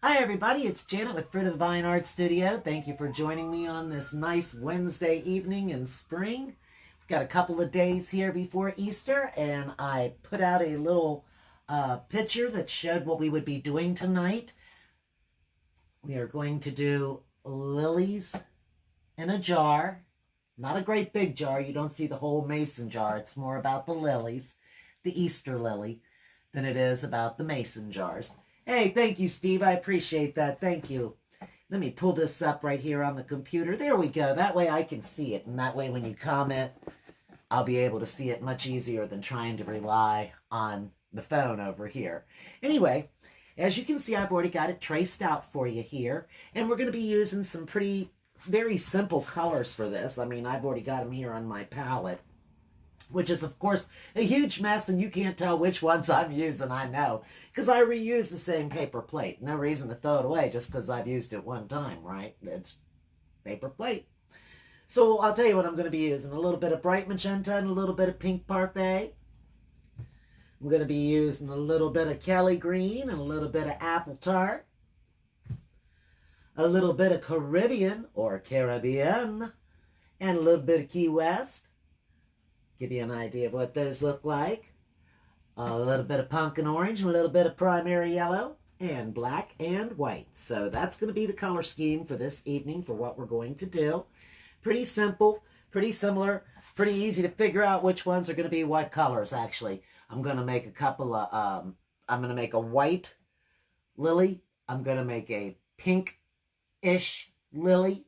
Hi everybody, it's Janet with Fruit of the Vine Art Studio. Thank you for joining me on this nice Wednesday evening in spring. We've got a couple of days here before Easter, and I put out a little picture that showed what we would be doing tonight. We are going to do lilies in a jar. Not a great big jar. You don't see the whole mason jar. It's more about the lilies, the Easter lily, than it is about the mason jars. Hey, thank you, Steve. I appreciate that. Thank you. Let me pull this up right here on the computer. There we go. That way I can see it. And that way when you comment, I'll be able to see it much easier than trying to rely on the phone over here. Anyway, as you can see, I've already got it traced out for you here. And we're going to be using some very simple colors for this. I mean, I've already got them here on my palette, which is, of course, a huge mess, and you can't tell which ones I'm using, I know, because I reuse the same paper plate. No reason to throw it away just because I've used it one time, right? It's paper plate. So I'll tell you what I'm going to be using. A little bit of bright magenta and a little bit of pink parfait. I'm going to be using a little bit of Kelly green and a little bit of apple tart. A little bit of Caribbean or Caribbean and a little bit of Key West. Give you an idea of what those look like. A little bit of pumpkin orange, a little bit of primary yellow, and black and white. So that's going to be the color scheme for this evening for what we're going to do. Pretty simple, pretty similar, pretty easy to figure out which ones are going to be what colors, actually. I'm going to make a couple of, I'm going to make a white lily. I'm going to make a pink-ish lily.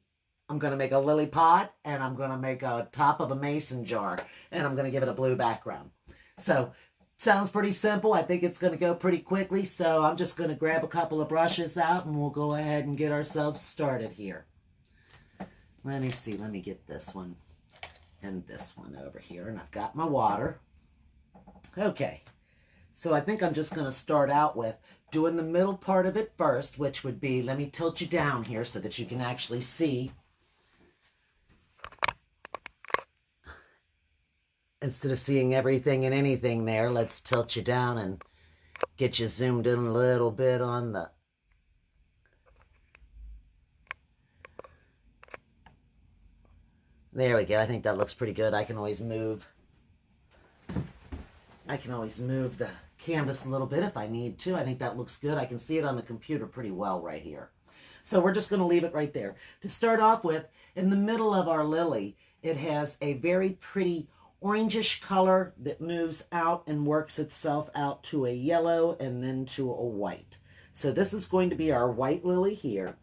I'm going to make a lily pod, and I'm going to make a top of a mason jar, and I'm going to give it a blue background. So, sounds pretty simple. I think it's going to go pretty quickly, so I'm just going to grab a couple of brushes out, and we'll go ahead and get ourselves started here. Let me see. Let me get this one and this one over here, and I've got my water. Okay, so I think I'm just going to start out with doing the middle part of it first, which would be, let me tilt you down here so that you can actually see. Instead of seeing everything and anything there, let's tilt you down and get you zoomed in a little bit on the... There we go. I think that looks pretty good. I can always move the canvas a little bit if I need to. I think that looks good. I can see it on the computer pretty well right here. So we're just going to leave it right there. To start off with, in the middle of our lily, it has a very pretty orangish color that moves out and works itself out to a yellow and then to a white. So this is going to be our white lily here.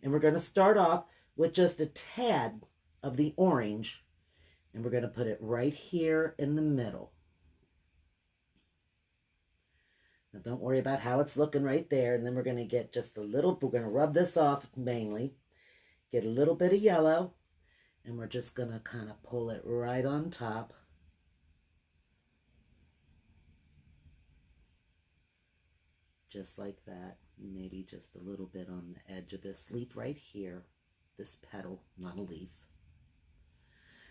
And we're going to start off with just a tad of the orange. And we're going to put it right here in the middle. Now don't worry about how it's looking right there. And then we're going to get just a little, we're going to rub this off mainly. Get a little bit of yellow. And we're just going to kind of pull it right on top. Just like that. Maybe just a little bit on the edge of this leaf right here. This petal, not a leaf.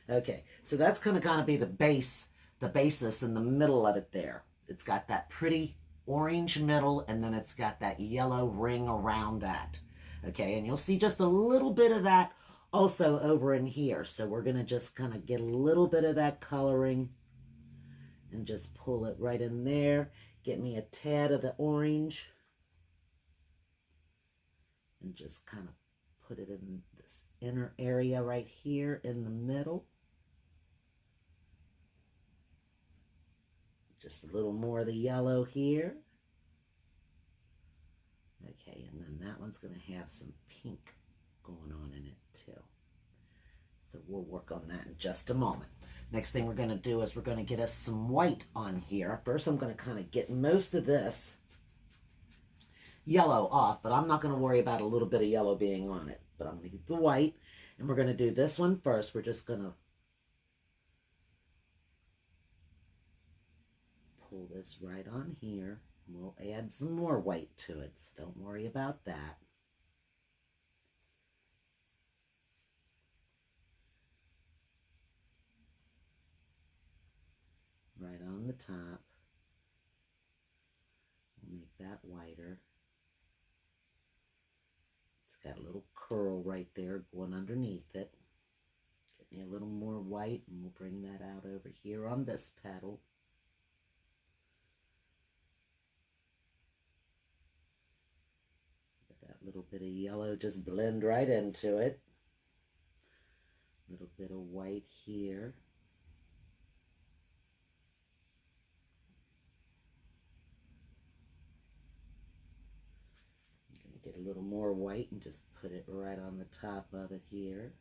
Okay, so that's going to kind of be the basis in the middle of it there. It's got that pretty orange middle, and then it's got that yellow ring around that. Okay, and you'll see just a little bit of that also over in here. So we're going to just kind of get a little bit of that coloring and just pull it right in there. Get me a tad of the orange and just kind of put it in this inner area right here in the middle. Just a little more of the yellow here. Okay, and then that one's going to have some pink going on in it too. So we'll work on that in just a moment. Next thing we're going to do is we're going to get us some white on here. First, I'm going to kind of get most of this yellow off, but I'm not going to worry about a little bit of yellow being on it. But I'm going to get the white, and we're going to do this one first. We're just going to pull this right on here. We'll add some more white to it, so don't worry about that. Right on the top. We'll make that whiter. got a little curl right there going underneath it. Get me a little more white, and we'll bring that out over here on this petal. Get that little bit of yellow just blend right into it. A little bit of white here. I'm going to get a little more white and just put it right on the top of it here.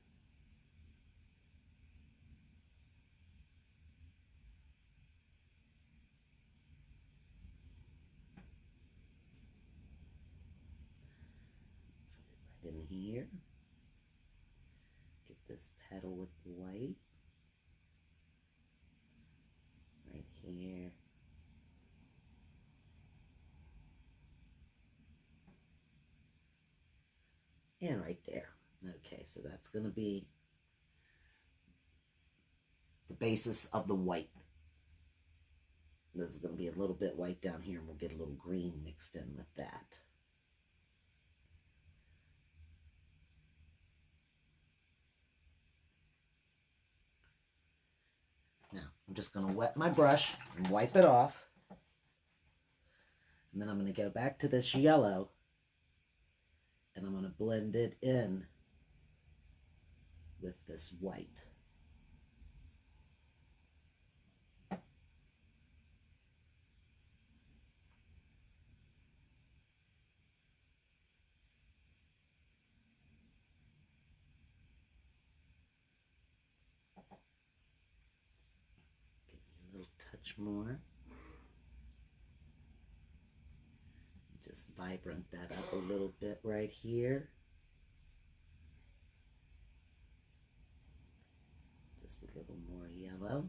Put it right in here. Get this petal with the white. Right here. And right there. Okay, so that's going to be the basis of the white. This is going to be a little bit white down here, and we'll get a little green mixed in with that. Now, I'm just going to wet my brush and wipe it off. And then I'm going to go back to this yellow, and I'm going to blend it in with this white. Give me a little touch more. Just vibrant that up a little bit right here. Just a little more yellow.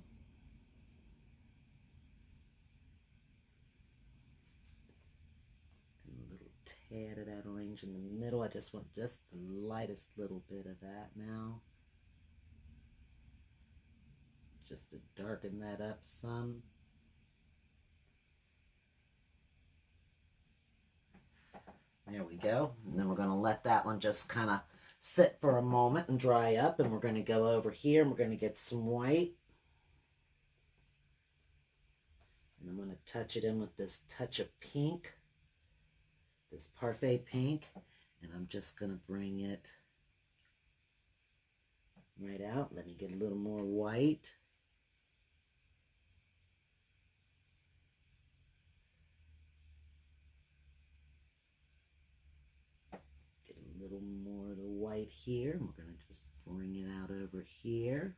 And a little tad of that orange in the middle. I just want just the lightest little bit of that now. Just to darken that up some. There we go. And then we're going to let that one just kind of sit for a moment and dry up. And we're going to go over here and we're going to get some white. And I'm going to touch it in with this touch of pink. This parfait pink. And I'm just going to bring it right out. Let me get a little more white. A little more of the white here. And we're going to just bring it out over here.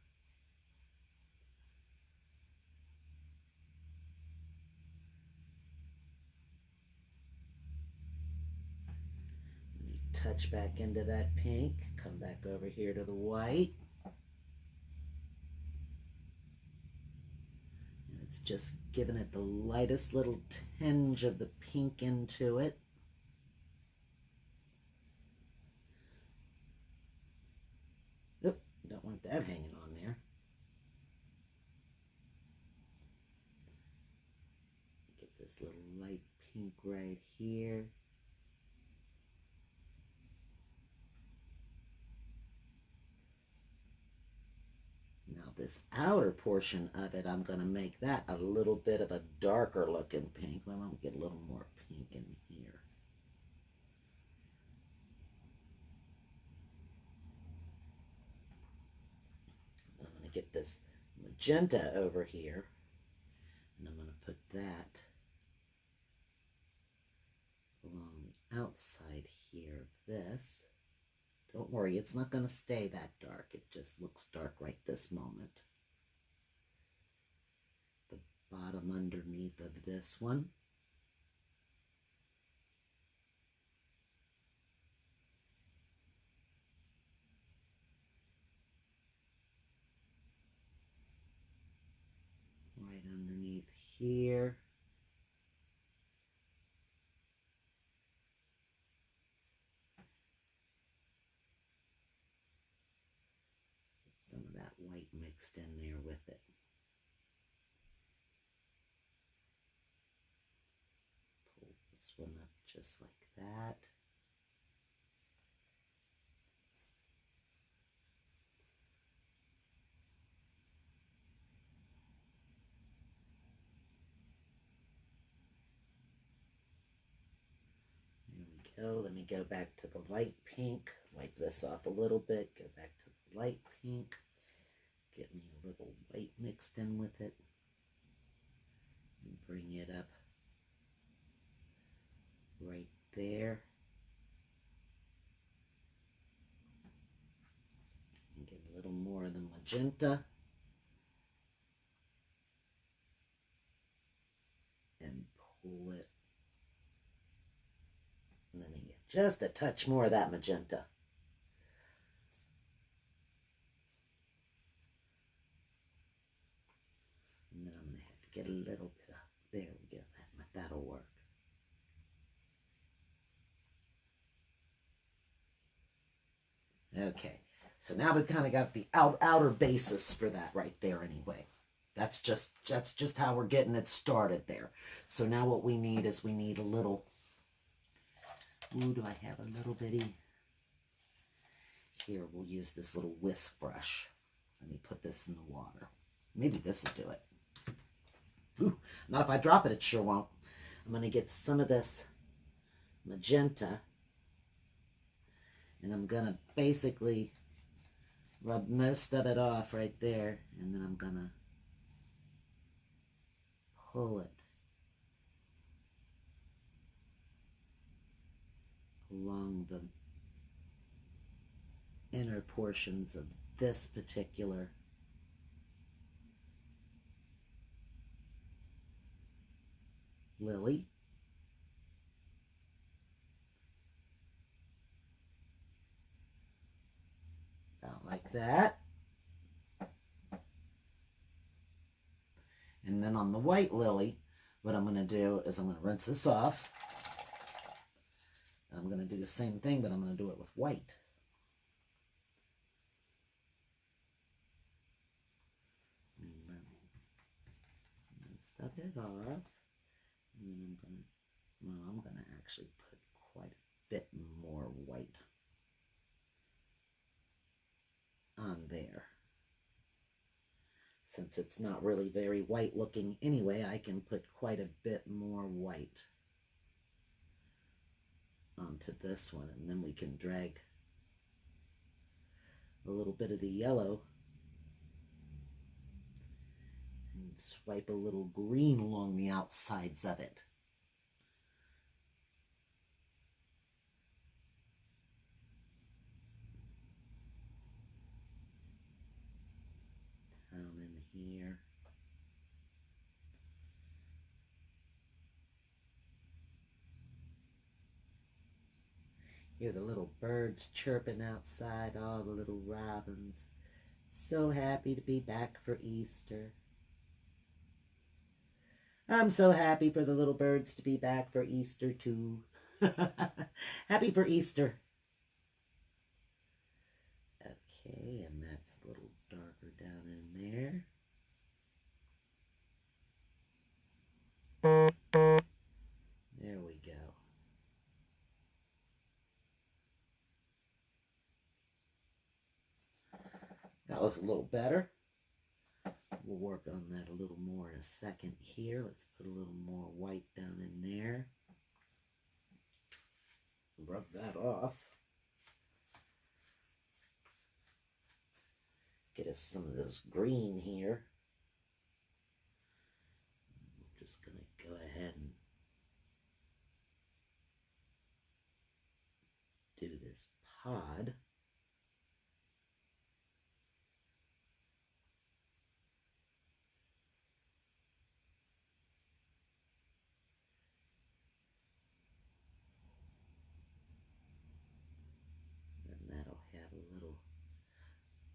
Let me touch back into that pink. Come back over here to the white. And it's just giving it the lightest little tinge of the pink into it. Oop, don't want that hanging on there. Get this little light pink right here. Now this outer portion of it, I'm going to make that a little bit of a darker looking pink. Well, I'm going to get a little more pink in here. I'm going to get this magenta over here, and I'm going to put that along the outside here of this. Don't worry, it's not going to stay that dark. It just looks dark right this moment. The bottom underneath of this one. Right underneath here. Some of that white mixed in there with it. Pull this one up just like that. go. Let me go back to the light pink. Wipe this off a little bit. Go back to the light pink. Get me a little white mixed in with it. And bring it up right there. And get a little more of the magenta. And pull it. And let me get just a touch more of that magenta. And then I'm going to have to get a little bit of, there we go, that'll work. Okay, so now we've kind of got the outer basis for that right there anyway. That's just how we're getting it started there. So now what we need is we need a little, ooh, do I have a little bitty? Here, we'll use this little whisk brush. Let me put this in the water. Maybe this will do it. Ooh, not if I drop it, it sure won't. I'm going to get some of this magenta, and I'm going to basically rub most of it off right there, and then I'm going to pull it along the inner portions of this particular lily. About like that. And then on the white lily, what I'm going to do is I'm going to rinse this off. I'm going to do the same thing, but I'm going to do it with white. Stub it off. And then I'm going to actually put quite a bit more white on there. Since it's not really very white looking anyway, I can put quite a bit more white onto this one, and then we can drag a little bit of the yellow and swipe a little green along the outsides of it. Down in here. Hear the little birds chirping outside, all the little robins. So happy to be back for Easter. I'm so happy for the little birds to be back for Easter too. Happy for Easter. Okay, and that's a little darker down in there. There we go. That was a little better. We'll work on that a little more in a second here. Let's put a little more white down in there. Rub that off. Get us some of this green here. We're just going to go ahead and do this pod.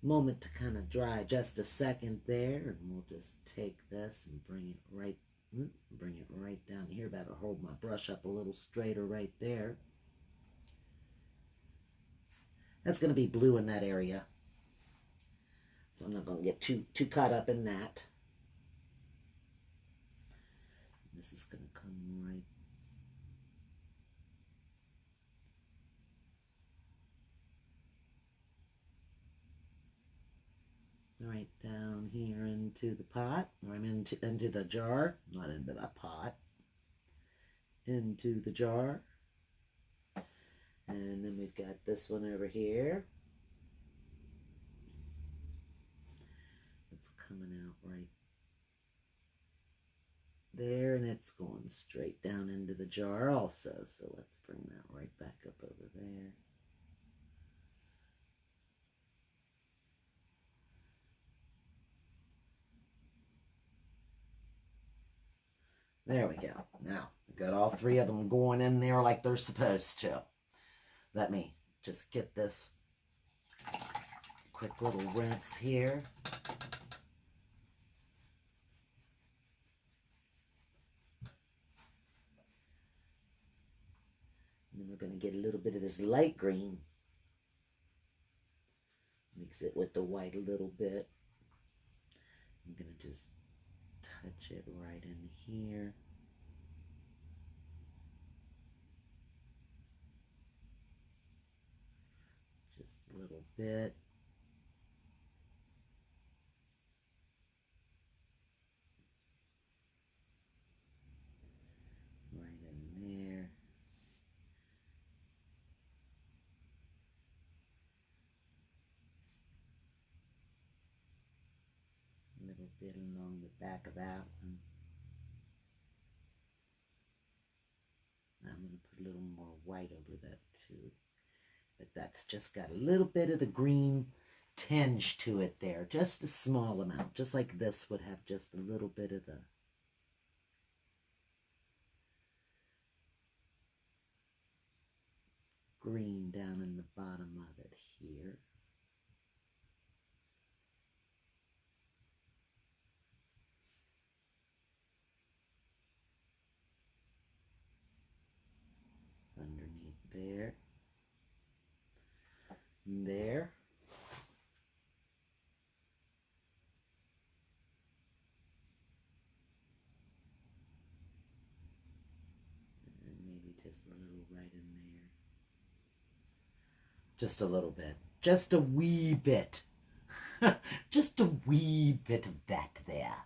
Moment to kind of dry just a second there, and we'll just take this and bring it right down here. Better hold my brush up a little straighter right there. That's going to be blue in that area, so I'm not going to get too caught up in that. This is going to come right down here into the pot, or I'm into the jar, not into the pot, into the jar. And then we've got this one over here. It's coming out right there, and it's going straight down into the jar also. So let's bring that right back up over there. There we go. Now, we've got all three of them going in there like they're supposed to. Let me just get this quick little rinse here. And then we're going to get a little bit of this light green. Mix it with the white a little bit. I'm going to just touch it right in here. Just a little bit. Right in there. A little bit along the back of that one. I'm going to put a little more white over that too. But that's just got a little bit of the green tinge to it there. Just a small amount. Just like this would have just a little bit of the green down in the bottom of it here. Underneath there. And there. And maybe just a little right in there. Just a little bit. Just a wee bit. Just a wee bit of that there.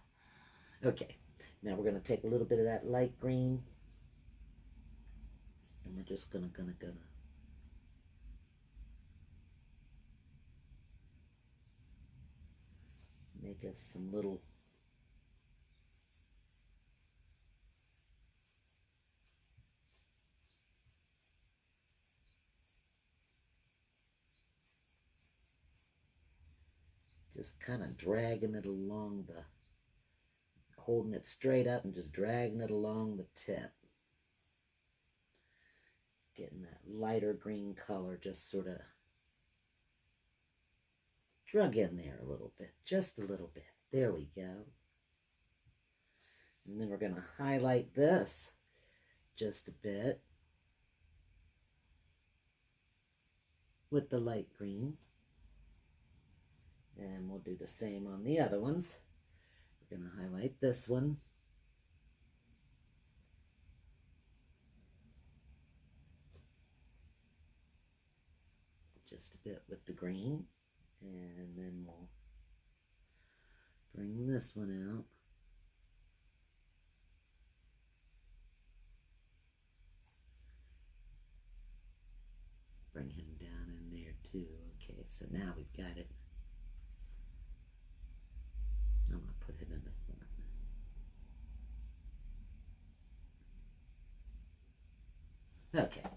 Okay. Now we're going to take a little bit of that light green. And we're just gonna make us some little just kind of dragging it along the, holding it straight up and just dragging it along the tip. Getting that lighter green color just sort of drug in there a little bit, just a little bit. There we go. And then we're going to highlight this just a bit with the light green. And we'll do the same on the other ones. We're going to highlight this one. Just a bit with the green. And then we'll bring this one out. Bring him down in there too. Okay, so now we've got it. I'm going to put it in the front. Okay,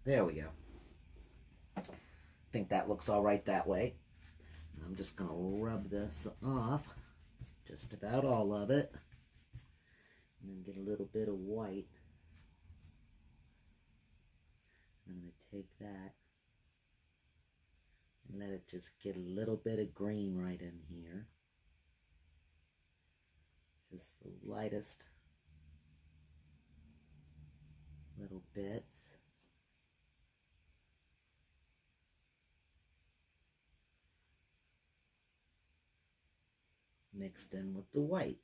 there we go. I think that looks all right that way. I'm just going to rub this off, just about all of it, and then get a little bit of white. I'm going to take that and let it just get a little bit of green right in here. Just the lightest little bits. Mixed in with the white.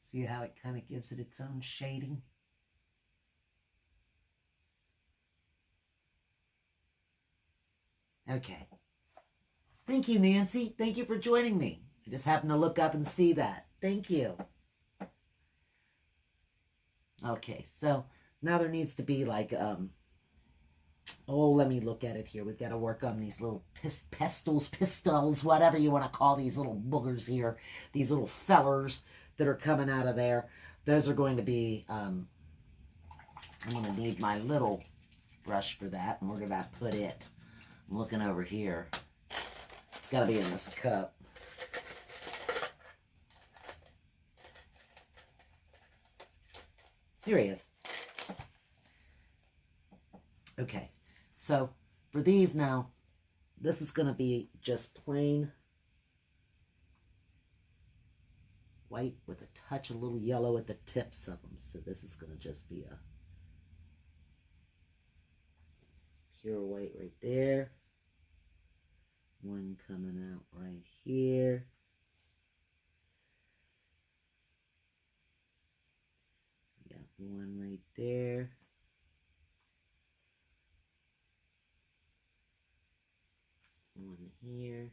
See how it kind of gives it its own shading? Okay. Thank you, Nancy. Thank you for joining me. I just happened to look up and see that. Thank you. Okay, so now there needs to be like, oh, let me look at it here. We've got to work on these little pistols, whatever you want to call these little boogers here. These little fellers that are coming out of there. Those are going to be, I'm going to need my little brush for that. And where did I put it? I'm looking over here. It's got to be in this cup. Here he is. Okay, so for these now, this is going to be just plain white with a touch, a little yellow at the tips of them. So this is going to just be a pure white right there. One coming out right here. Got one right there. One here.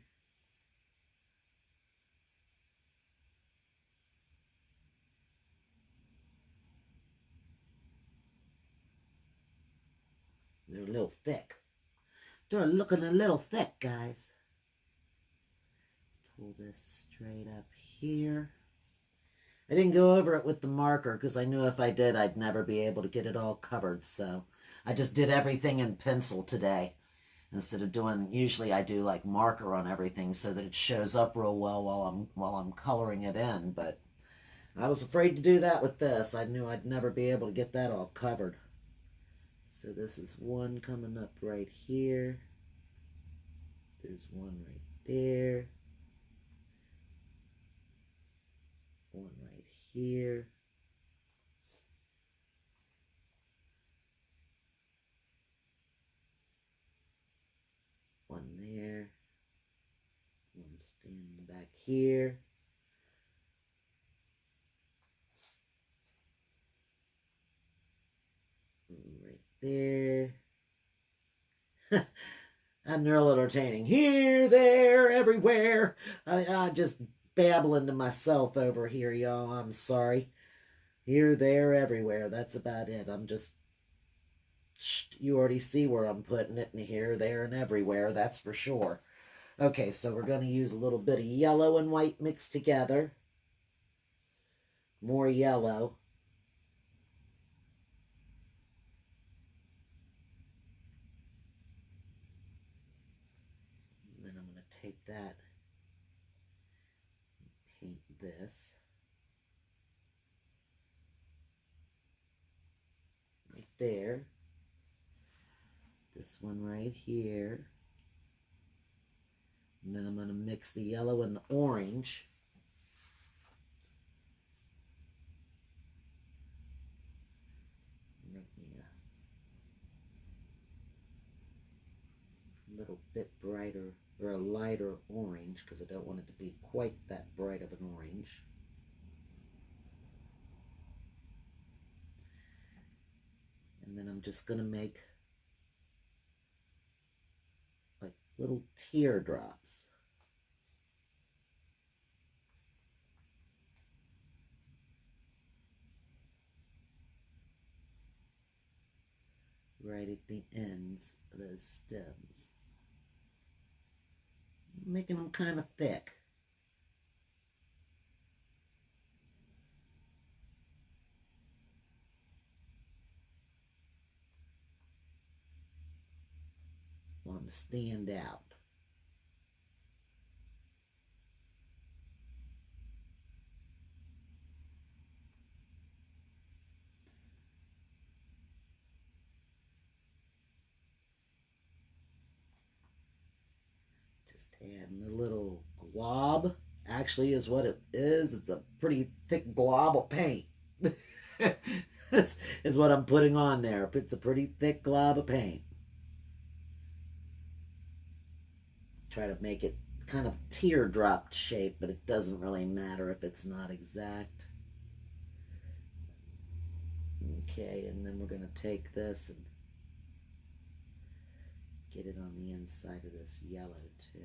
They're a little thick. They're looking a little thick, guys. Pull this straight up here. I didn't go over it with the marker because I knew if I did, I'd never be able to get it all covered. So I just did everything in pencil today. Instead of doing, usually I do like marker on everything so that it shows up real well while I'm coloring it in. But I was afraid to do that with this. I knew I'd never be able to get that all covered. So this is one coming up right here. There's one right there. One right here. One there. One standing back here. One right there. And they're a little entertaining. Here, there, everywhere. I just babbling to myself over here, y'all. I'm sorry. Here, there, everywhere. That's about it. I'm just... You already see where I'm putting it in here, there, and everywhere. That's for sure. Okay, so we're going to use a little bit of yellow and white mixed together. More yellow. And then I'm going to take that and paint this. Right there. This one right here. And then I'm going to mix the yellow and the orange. Make me a little bit brighter, or a lighter orange, because I don't want it to be quite that bright of an orange. And then I'm just going to make like little teardrops. Right at the ends of those stems. Making them kind of thick. Want them to stand out. Just adding a little glob. Actually is what it is. It's a pretty thick glob of paint. This is what I'm putting on there. It's a pretty thick glob of paint. Try to make it kind of teardrop shape, but it doesn't really matter if it's not exact. Okay, and then we're going to take this and get it on the inside of this yellow too.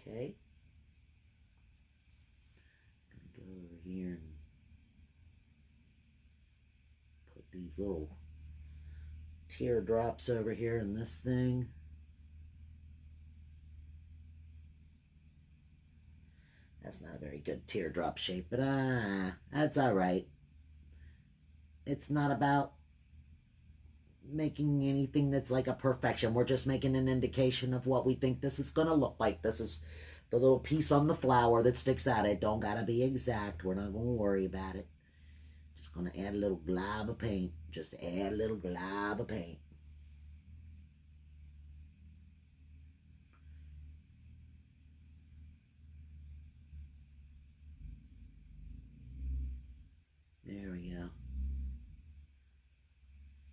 Okay. Go over here and put these little teardrops over here in this thing. That's not a very good teardrop shape, but that's all right. It's not about making anything that's like a perfection. We're just making an indication of what we think this is going to look like. This is the little piece on the flower that sticks out. It don't got to be exact. We're not going to worry about it. Just going to add a little glob of paint. Just add a little glob of paint. There we go.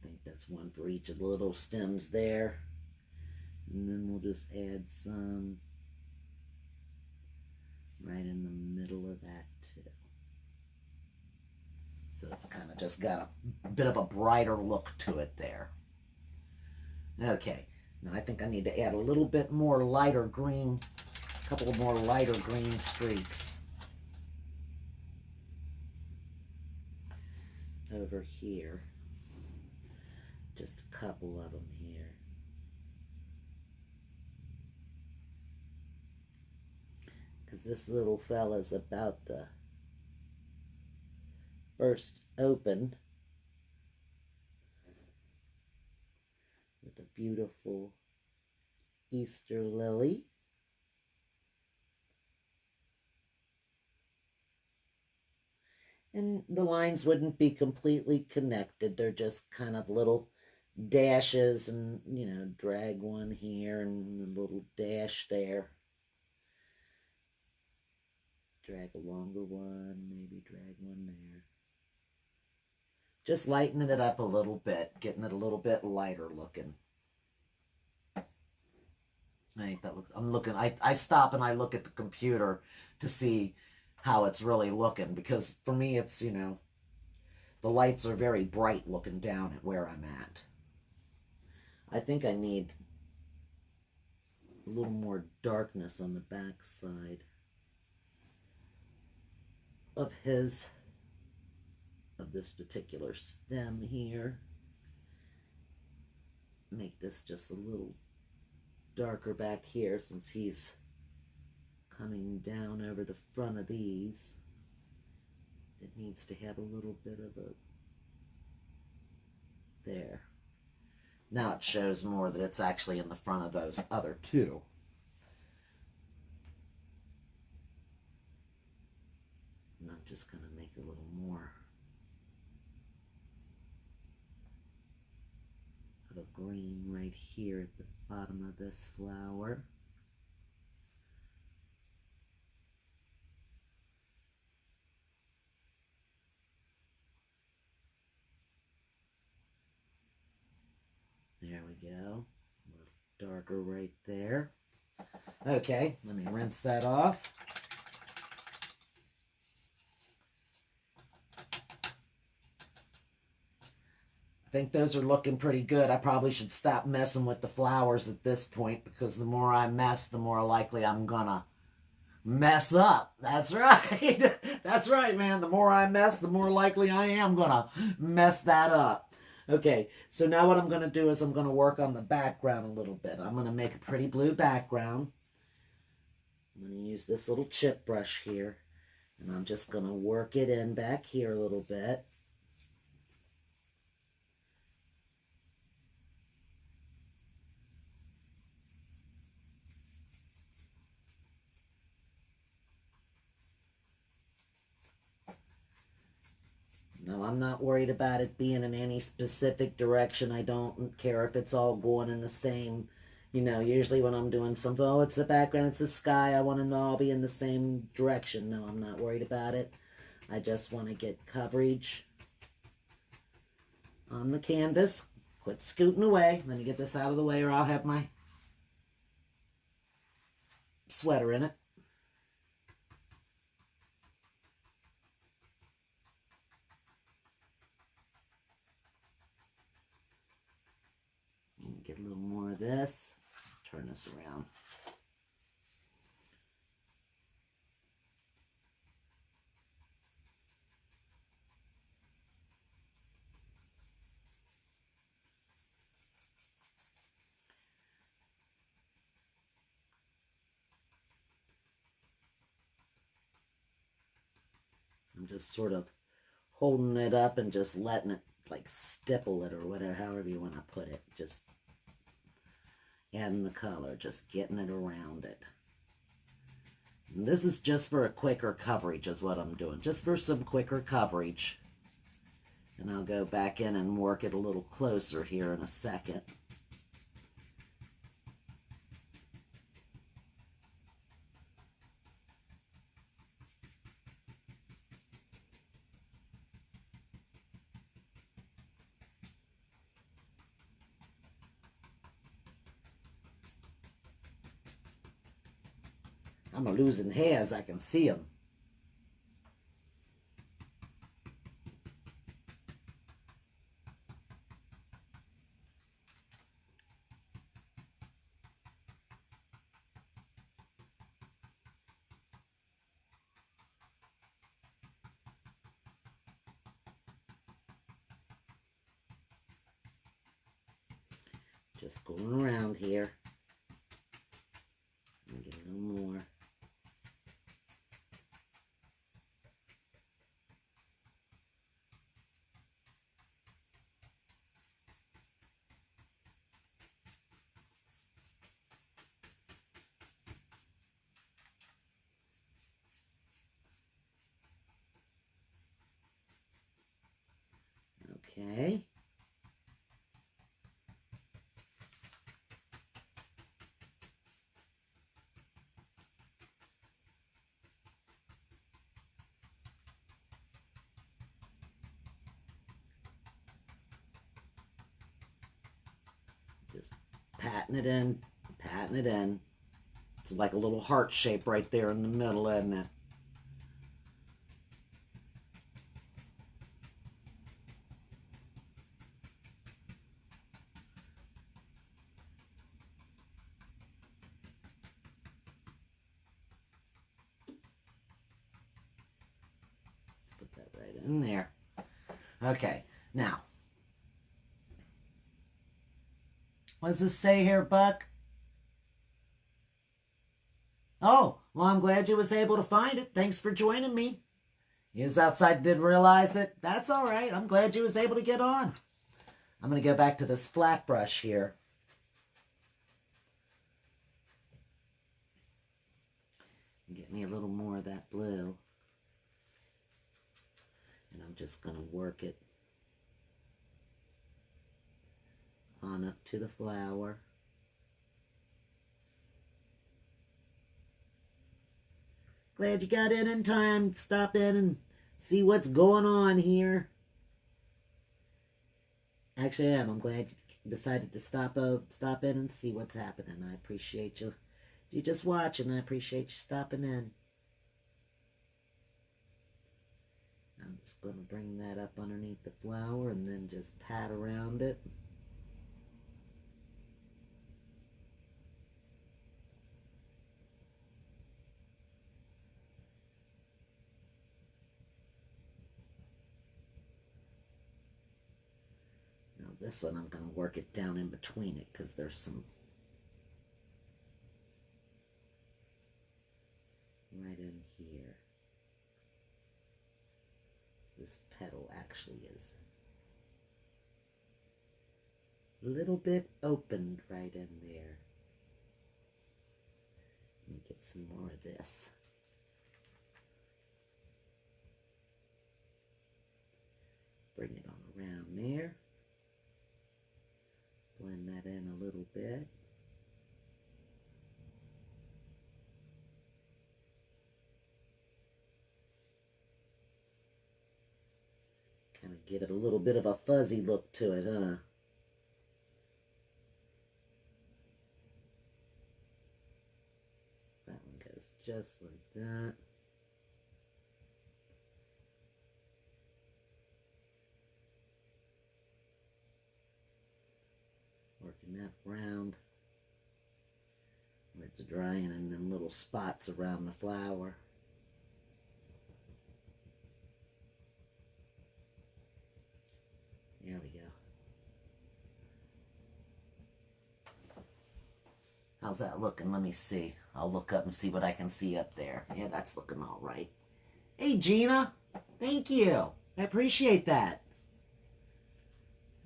I think that's one for each of the little stems there. And then we'll just add some right in the middle of that too. So it's kind of just got a bit of a brighter look to it there. Okay, now I think I need to add a little bit more lighter green, a couple of more lighter green streaks over here. Just a couple of them here. Because this little fella's about to burst open with a beautiful Easter lily. And the lines wouldn't be completely connected. They're just kind of little dashes, and, you know, drag one here and a little dash there. Drag a longer one, maybe drag one there. Just lightening it up a little bit, getting it a little bit lighter looking. I think that looks, I stop and I look at the computer to see how it's really looking, because for me it's, you know, the lights are very bright looking down at where I'm at. I think I need a little more darkness on the back side of this particular stem here. Make this just a little darker back here, since he's coming down over the front of these. It needs to have a little bit of a, there. Now it shows more that it's actually in the front of those other two. And I'm just going to make a little more of a green right here at the bottom of this flower. There we go. A little darker right there. Okay, let me rinse that off. I think those are looking pretty good. I probably should stop messing with the flowers at this point, because the more I mess, the more likely I'm gonna mess up. That's right. That's right, man. The more I mess, the more likely I am gonna mess that up. Okay, so now what I'm going to do is I'm going to work on the background a little bit. I'm going to make a pretty blue background. I'm going to use this little chip brush here, and I'm just going to work it in back here a little bit. No, I'm not worried about it being in any specific direction. I don't care if it's all going in the same, you know, usually when I'm doing something, oh, it's the background, it's the sky, I want them to all be in the same direction. No, I'm not worried about it. I just want to get coverage on the canvas. Quit scooting away. Let me get this out of the way, or I'll have my sweater in it. this around. I'm just sort of holding it up and just letting it like stipple it or whatever, however you want to put it. Just adding the color, just getting it around it. And this is just for a quicker coverage is what I'm doing. Just for some quicker coverage. And I'll go back in and work it a little closer here in a second. I'm losing hairs, I can see them. Just going around here. Get a little more. Okay. Just patting it in, patting it in. It's like a little heart shape right there in the middle, isn't it? Put that right in there. Okay, now, what does this say here, Buck? Oh, well, I'm glad you was able to find it. Thanks for joining me. You was outside, didn't realize it. That's all right. I'm glad you was able to get on. I'm going to go back to this flat brush here. Get me a little more of that blue. And I'm just going to work it on up to the flower. Glad you got in time. Stop in and see what's going on here. Actually, I am. I'm glad you decided to stop in and see what's happening. I appreciate you. You just watching. I appreciate you stopping in. I'm just going to bring that up underneath the flower and then just pat around it. Now this one I'm going to work it down in between it because there's some right in here. This petal actually is a little bit opened right in there. Let me get some more of this. Bring it on around there. Blend that in a little bit. Kind of give it a little bit of a fuzzy look to it, huh? That one goes just like that. Working that round. It's drying in them little spots around the flower. There we go. How's that looking? Let me see. I'll look up and see what I can see up there. Yeah, that's looking all right. Hey, Gina. Thank you. I appreciate that.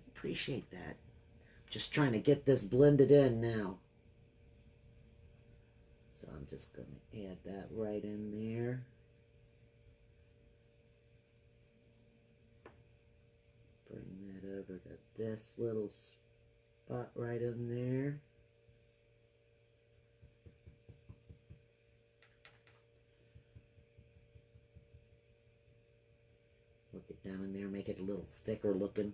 Appreciate that. Just trying to get this blended in now. So I'm just going to add that right in there. Bring that over to this little spot right in there. Work it down in there, make it a little thicker looking.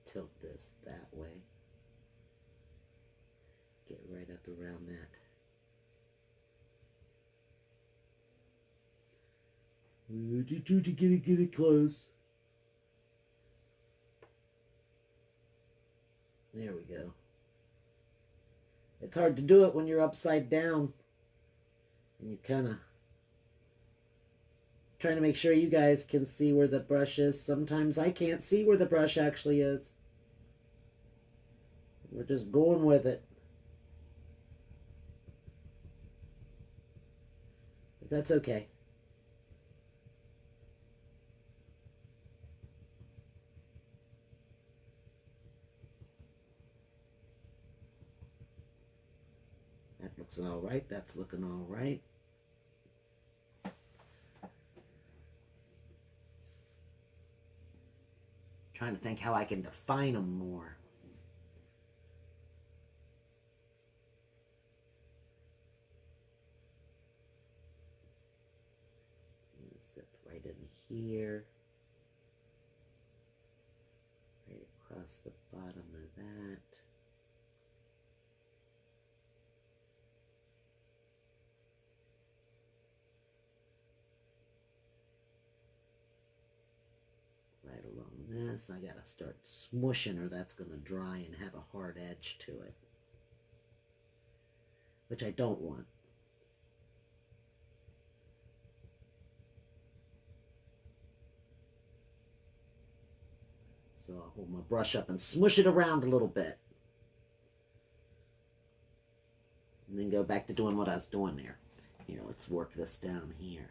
Tilt this that way. Get right up around that. What do you do to get it close? There we go. It's hard to do it when you're upside down. And you kind of trying to make sure you guys can see where the brush is. Sometimes I can't see where the brush actually is. We're just going with it. But that's okay. That looks all right. That's looking all right. Trying to think how I can define them more. Zip right in here. Right across the bottom of that. Right along this, I gotta start smushing or that's gonna dry and have a hard edge to it, which I don't want. So I'll hold my brush up and smush it around a little bit. And then go back to doing what I was doing there. Here, let's work this down here.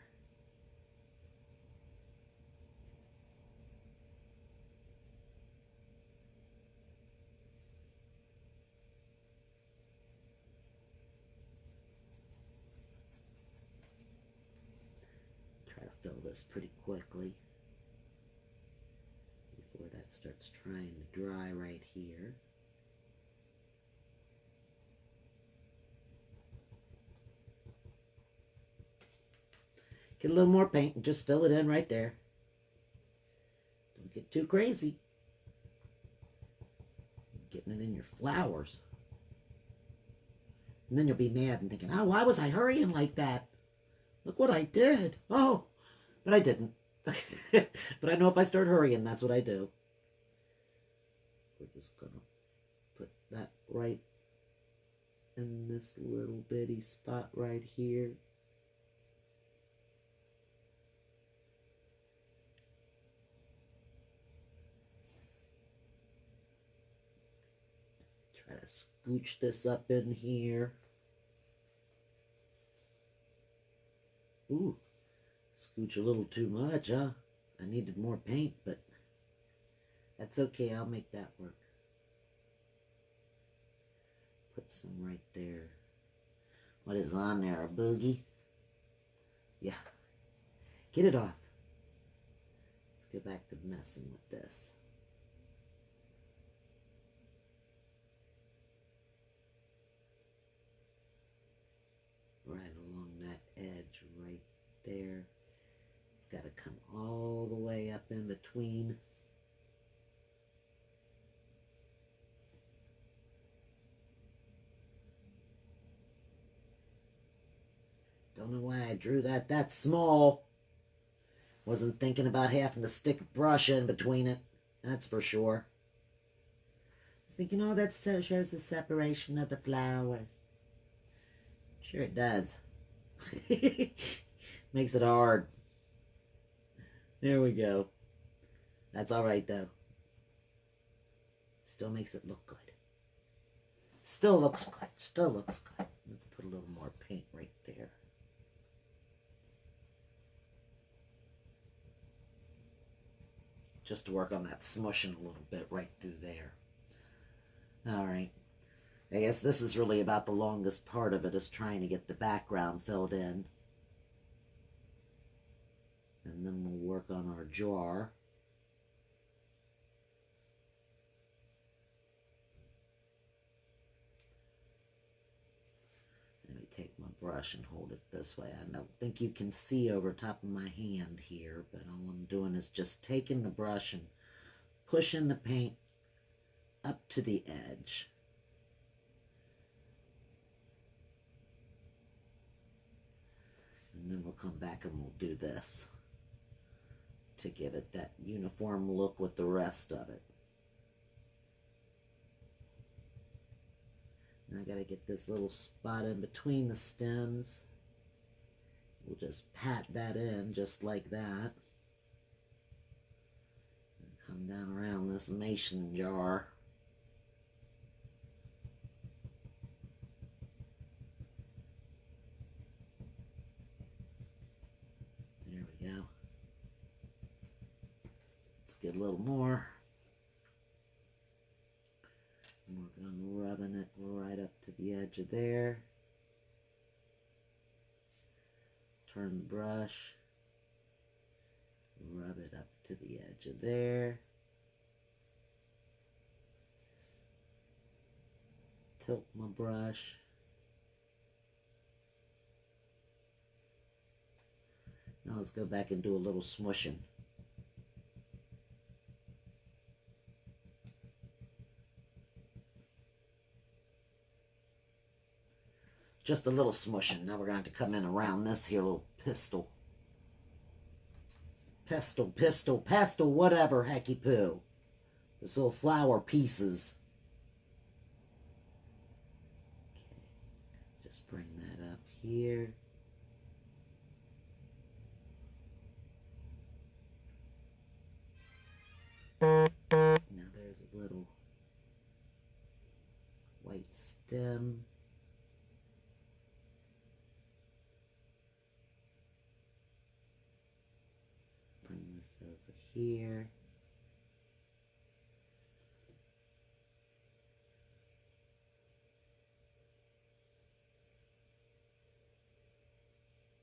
Try to fill this pretty quickly before that starts trying to dry right here. Get a little more paint and just fill it in right there. Don't get too crazy. Getting it in your flowers. And then you'll be mad and thinking, oh, why was I hurrying like that? Look what I did. Oh, but I didn't. But I know if I start hurrying, that's what I do. We're just going to put that right in this little bitty spot right here. Try to scooch this up in here. Ooh, scooch a little too much, huh? I needed more paint, but that's okay. I'll make that work. Put some right there. What is on there? A boogie? Yeah. Get it off. Let's go back to messing with this. Right along that edge right there. It's got to come all the way up in between. Don't know why I drew that small. Wasn't thinking about having to stick a brush in between it. That's for sure. I was thinking, oh, that shows the separation of the flowers. Sure it does. Makes it hard. There we go. That's all right, though. Still makes it look good. Still looks good. Still looks good. Let's put a little more paint right there. Just to work on that smushing a little bit right through there. All right. I guess this is really about the longest part of it, is trying to get the background filled in. And then we'll work on our jar. Let me take my brush and hold it this way. I don't think you can see over top of my hand here, but all I'm doing is just taking the brush and pushing the paint up to the edge. And then we'll come back and we'll do this to give it that uniform look with the rest of it. And I gotta get this little spot in between the stems. We'll just pat that in just like that. And come down around this mason jar. There we go. Let's get a little more. We're going to rubbing it right up to the edge of there. Turn the brush. Rub it up to the edge of there. Tilt my brush. Now let's go back and do a little smushing. Just a little smushing. Now we're going to have to come in around this here little pistil. Pestle, whatever, hecky poo. This little flower pieces. Okay, just bring that up here. Now there's a little white stem. Bring this over here.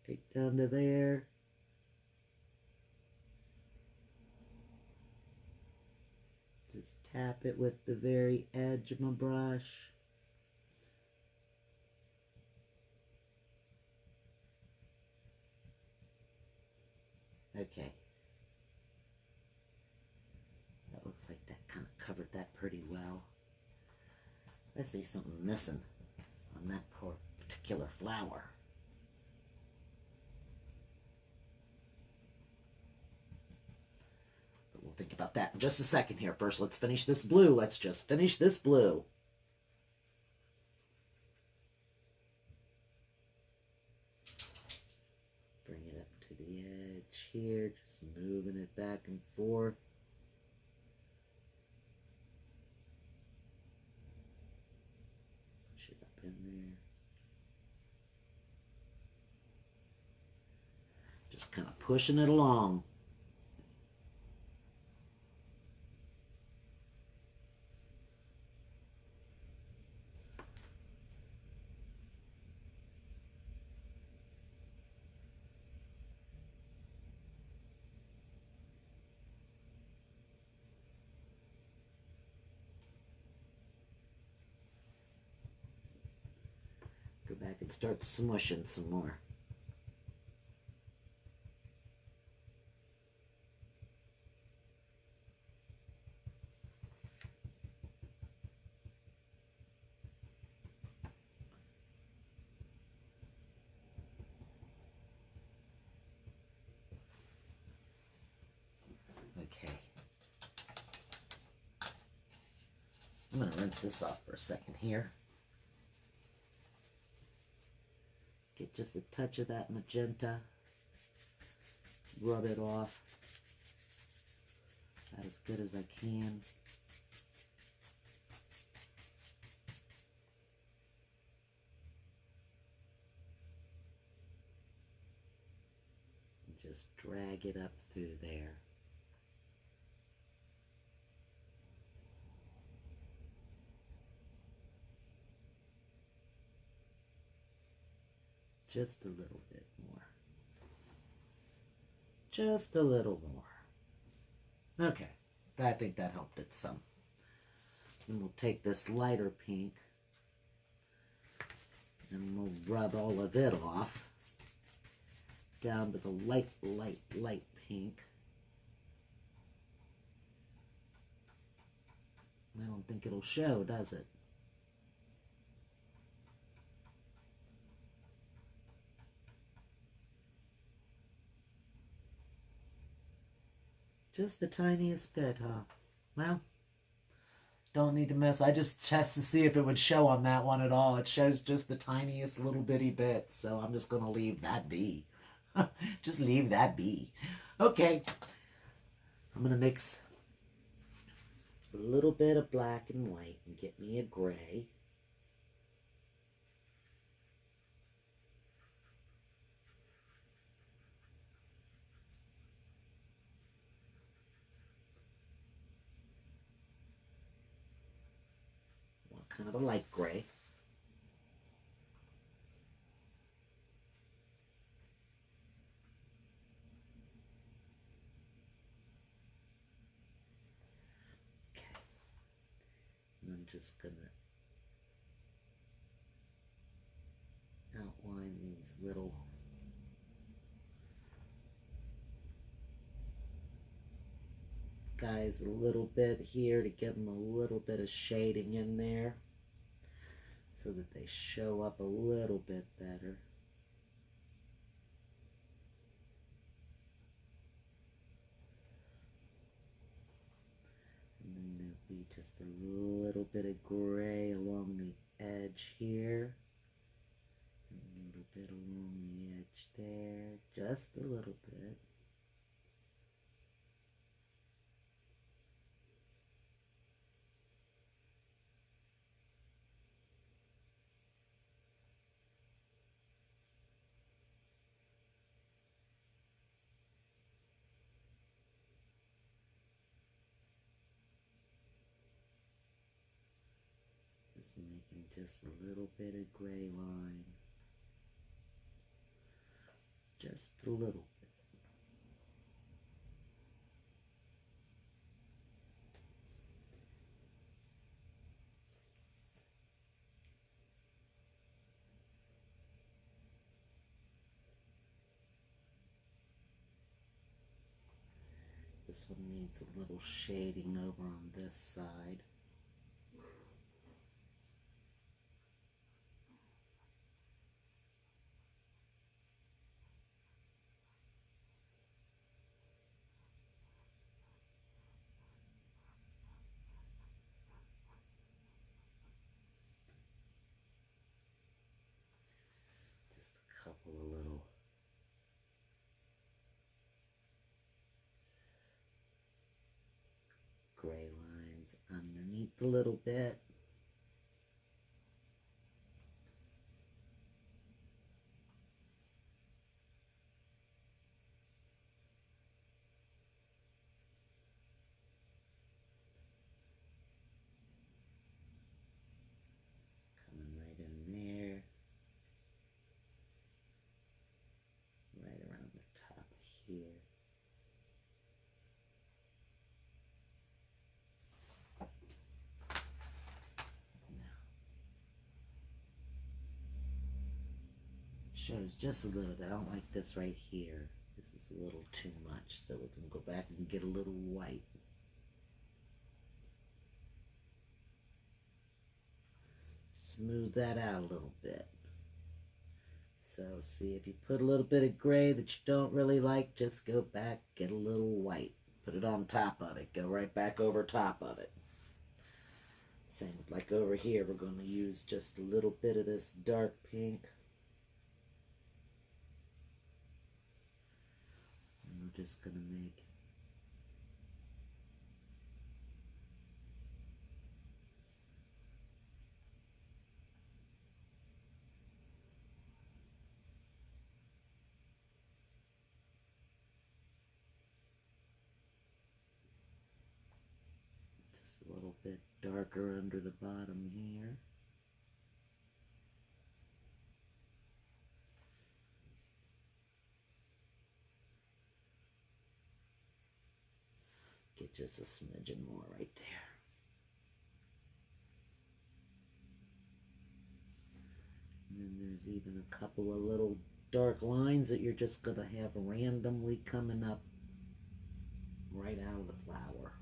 Right down to there. Just tap it with the very edge of my brush. Okay. That looks like that kind of covered that pretty well. I see something missing on that particular flower. But we'll think about that in just a second here. First, let's finish this blue. Let's just finish this blue. Bring it up to the edge here, just moving it back and forth. Push it up in there. Just kind of pushing it along. Go back and start smushing some more. Okay. I'm going to rinse this off for a second here. Get just a touch of that magenta. Rub it off about as good as I can. And just drag it up through there. Just a little bit more. Just a little more. Okay, I think that helped it some. And we'll take this lighter pink and we'll rub all of it off down to the light pink. I don't think it'll show, does it? Just the tiniest bit, huh? Well, don't need to mess. I just test to see if it would show on that one at all. It shows just the tiniest little bitty bit, so I'm just going to leave that be. Just leave that be. Okay. I'm going to mix a little bit of black and white and get me a gray. Kind of a light gray. Okay. And I'm just going to outline these little guys a little bit here to give them a little bit of shading in there so that they show up a little bit better. And then there'll be just a little bit of gray along the edge here. And a little bit along the edge there. Just a little bit. Just making just a little bit of gray line. Just a little bit. This one needs a little shading over on this side. Just a couple of little gray lines underneath a little bit. Coming right in there. Right around the top here. Shows just a little bit. I don't like this right here. This is a little too much, so we're going to go back and get a little white. Smooth that out a little bit. So see, if you put a little bit of gray that you don't really like, just go back, get a little white. put it on top of it, go right back over top of it. Same with like over here, we're going to use just a little bit of this dark pink. And we're just going to make just a little bit darker under the bottom here. Get just a smidgen more right there. And then there's even a couple of little dark lines that you're just going to have randomly coming up right out of the flower.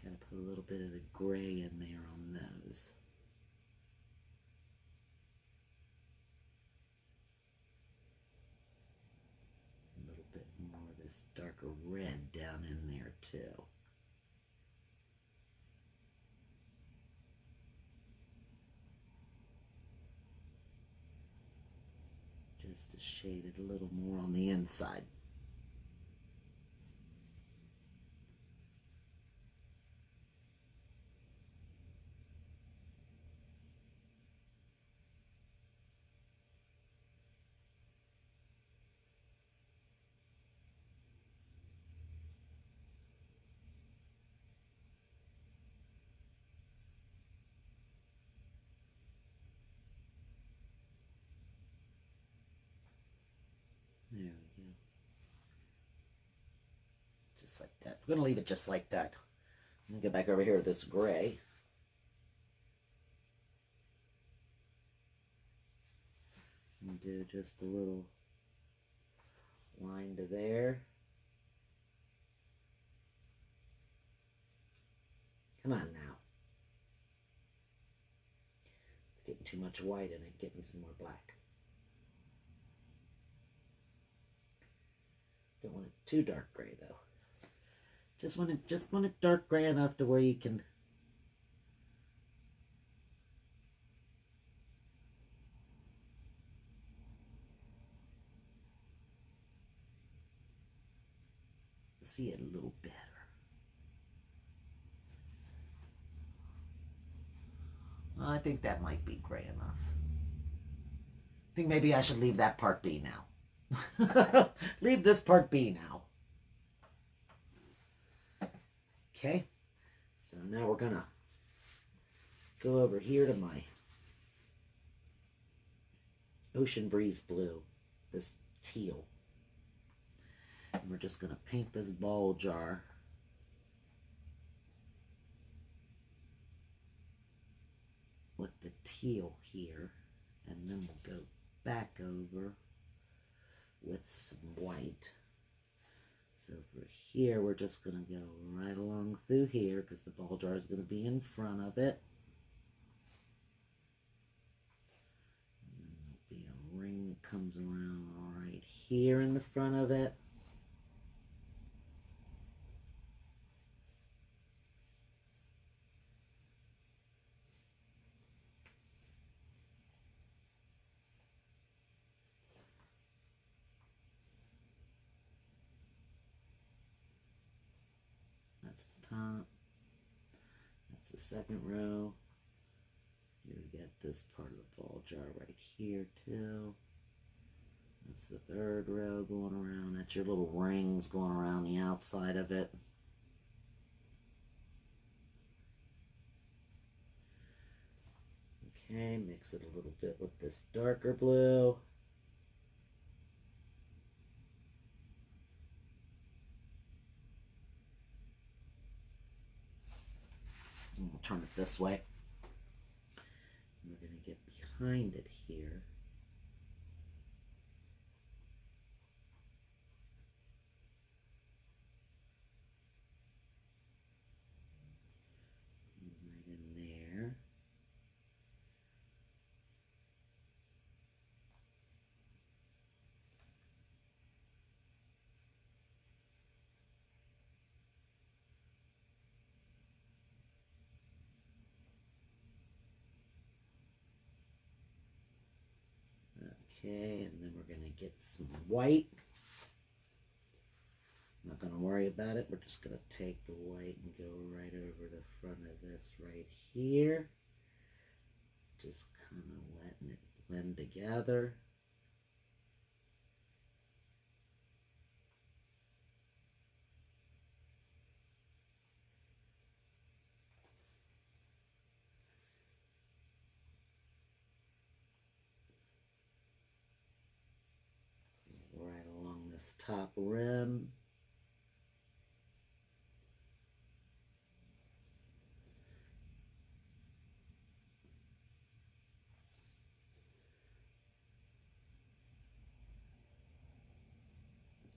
Gotta put a little bit of the gray in there on those. A little bit more of this darker red down in there too. Just to shade it a little more on the inside. There we go. Just like that. We're going to leave it just like that. I'm going to go back over here to this gray. And do just a little line to there. Come on now. It's getting too much white in it. Get me some more black. Don't want it too dark gray though. Just want it dark gray enough to where you can see it a little better. I think that might be gray enough. I think maybe I should leave that part be now. Leave this part be now. Okay, so now we're gonna go over here to my Ocean Breeze Blue, this teal. And we're just gonna paint this ball jar with the teal here, and then we'll go back over with some white. So for here, we're just going to go right along through here because the ball jar is going to be in front of it. And then there'll be a ring that comes around right here in the front of it. That's the top. That's the second row. Here we got this part of the ball jar right here too. That's the third row going around. That's your little rings going around the outside of it. Okay, mix it a little bit with this darker blue. And we'll turn it this way. And we're going to get behind it here. Okay, and then we're going to get some white. Not going to worry about it. We're just going to take the white and go right over the front of this right here. Just kind of letting it blend together. Right along this top rim.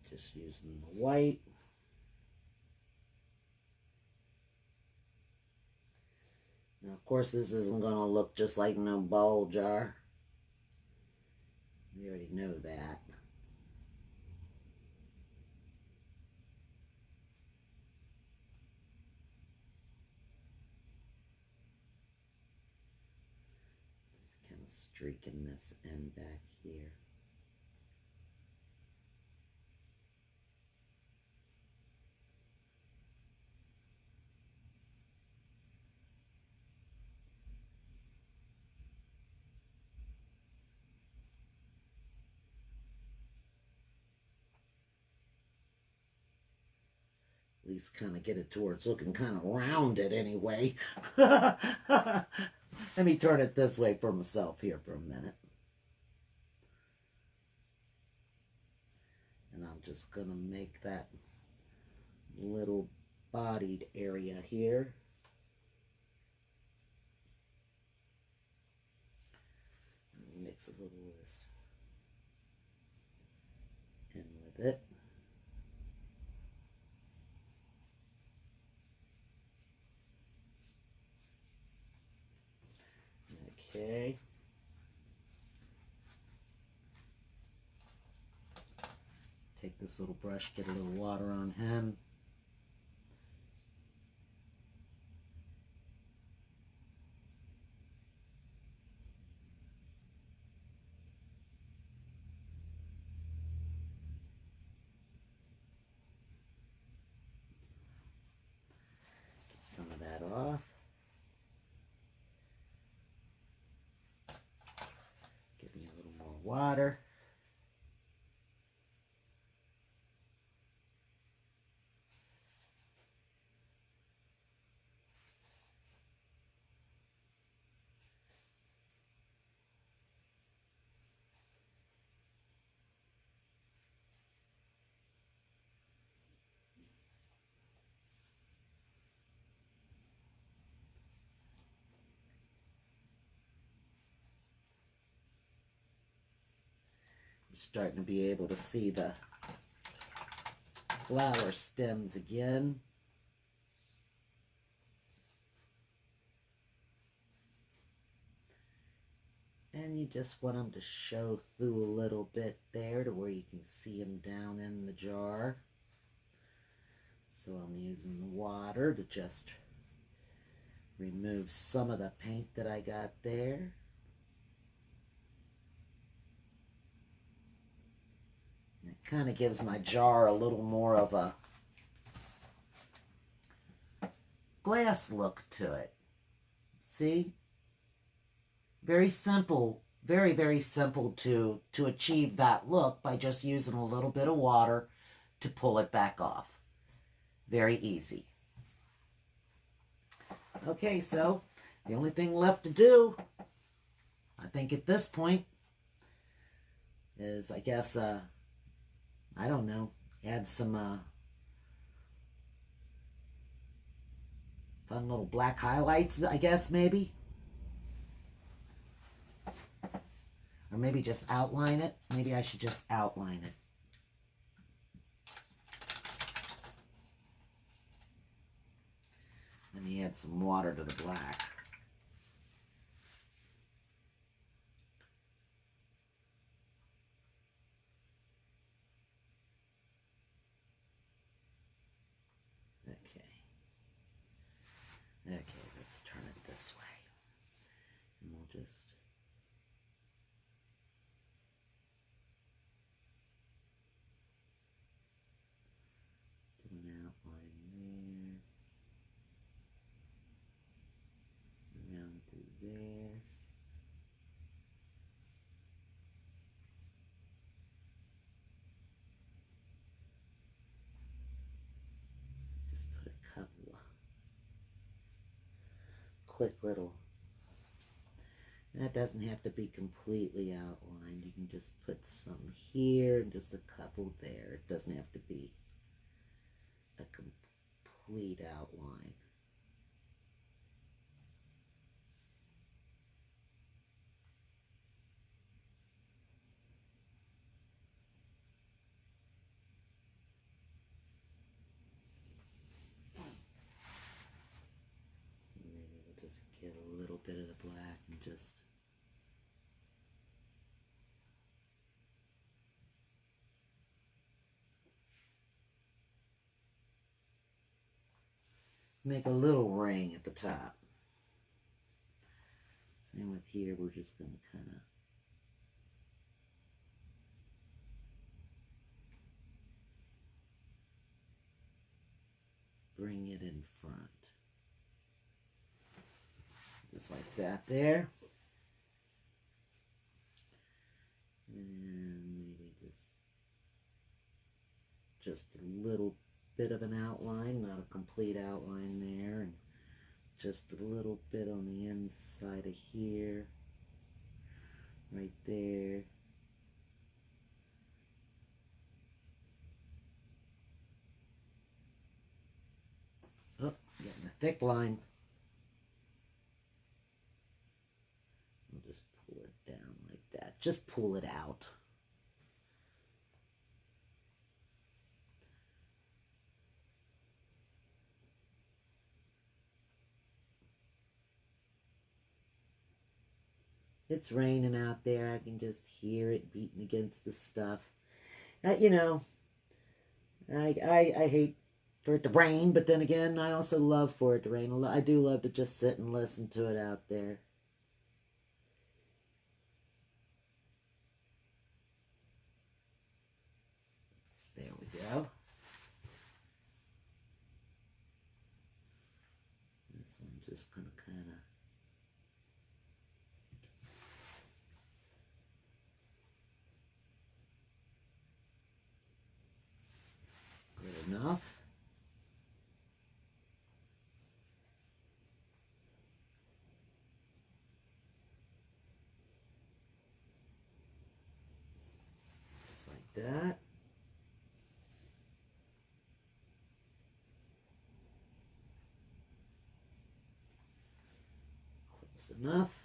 Just using the white. Now, of course, this isn't going to look just like no bowl jar. We already know that. Just kind of streaking this end back here. At least kind of get it to where it's looking kind of rounded anyway. Let me turn it this way for myself here for a minute. And I'm just going to make that little bodied area here. Mix a little of this in with it. Okay. Take this little brush, get a little water on him. Get some of that off. Give me a little more water. You're starting to be able to see the flower stems again. And you just want them to show through a little bit there to where you can see them down in the jar. So I'm using the water to just remove some of the paint that I got there. And it kind of gives my jar a little more of a glass look to it. See? Very simple, very, very simple to achieve that look by just using a little bit of water to pull it back off. Very easy. Okay, so the only thing left to do, I think at this point, is I guess, I don't know, add some fun little black highlights, I guess, maybe. Or maybe just outline it. Maybe I should just outline it. Let me add some water to the black. Okay. Okay, let's turn it this way. And we'll just quick little, that doesn't have to be completely outlined. You can just put some here and just a couple there. It doesn't have to be a complete outline. Maybe we'll just get a little bit of the black and just make a little ring at the top. Same with here, we're just going to kind of bring it in front. Just like that there. And maybe just a little bit of an outline, not a complete outline there, and just a little bit on the inside of here, right there. Oh, getting a thick line. We'll just pull it down like that. Just pull it out. It's raining out there. I can just hear it beating against the stuff. You know, I hate for it to rain, but then again, I also love for it to rain. I do love to just sit and listen to it out there. There we go. This one's just going to kind of good enough. Just like that. Close enough.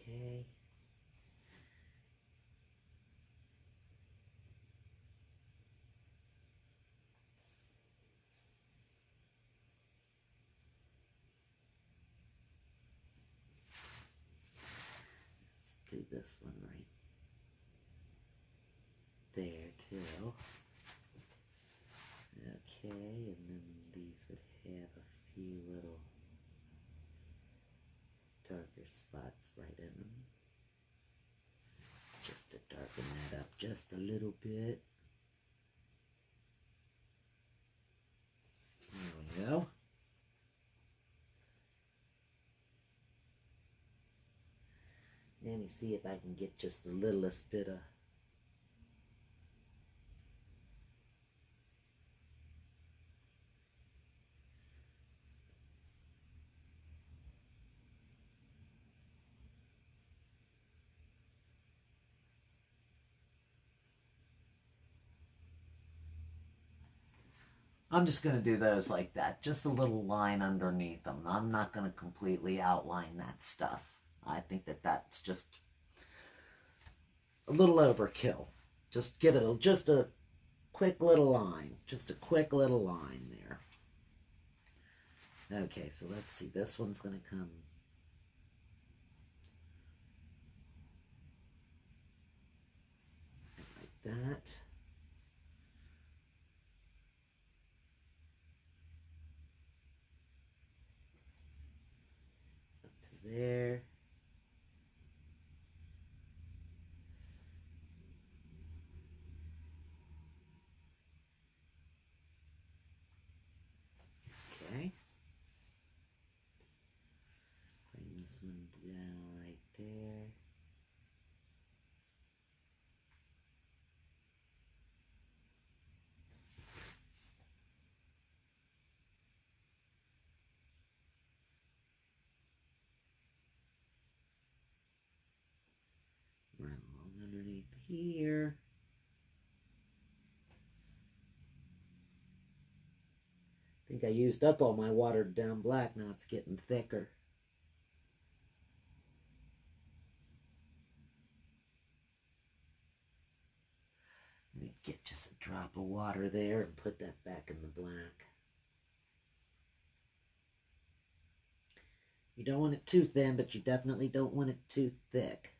Okay. Let's do this one right there too. Okay, and then these would have a few little darker spots right in them. Just to darken that up just a little bit. There we go. Let me see if I can get just the littlest bit of I'm just going to do those like that, just a little line underneath them. I'm not going to completely outline that stuff. I think that that's just a little overkill. Just get just a quick little line, just a quick little line there. Okay, so let's see, this one's going to come like that. There. one down right there. Run along underneath here. I think I used up all my watered down black. Now it's getting thicker. Let me get just a drop of water there and put that back in the black. You don't want it too thin, but you definitely don't want it too thick.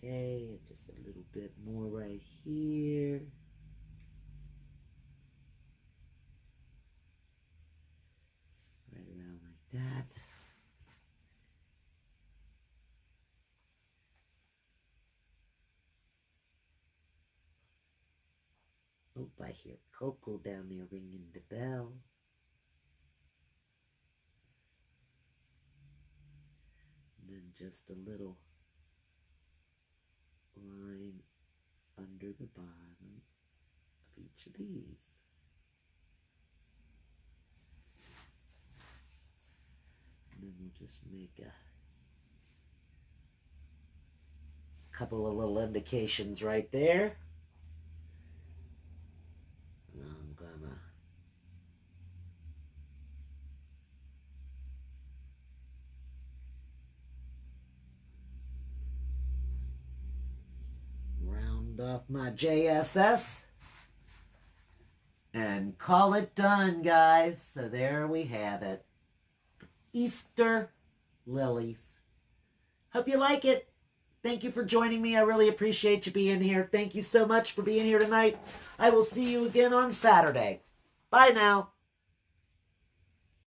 Okay, just a little bit more right here. Right around like that. Oh, I hear Coco down there ringing the bell. And then just a little line under the bottom of each of these. And then we'll just make a couple of little indications right there. And I'm gonna round off my JSS and call it done, guys. So there we have it. Easter lilies. Hope you like it. Thank you for joining me. I really appreciate you being here. Thank you so much for being here tonight. I will see you again on Saturday. Bye now.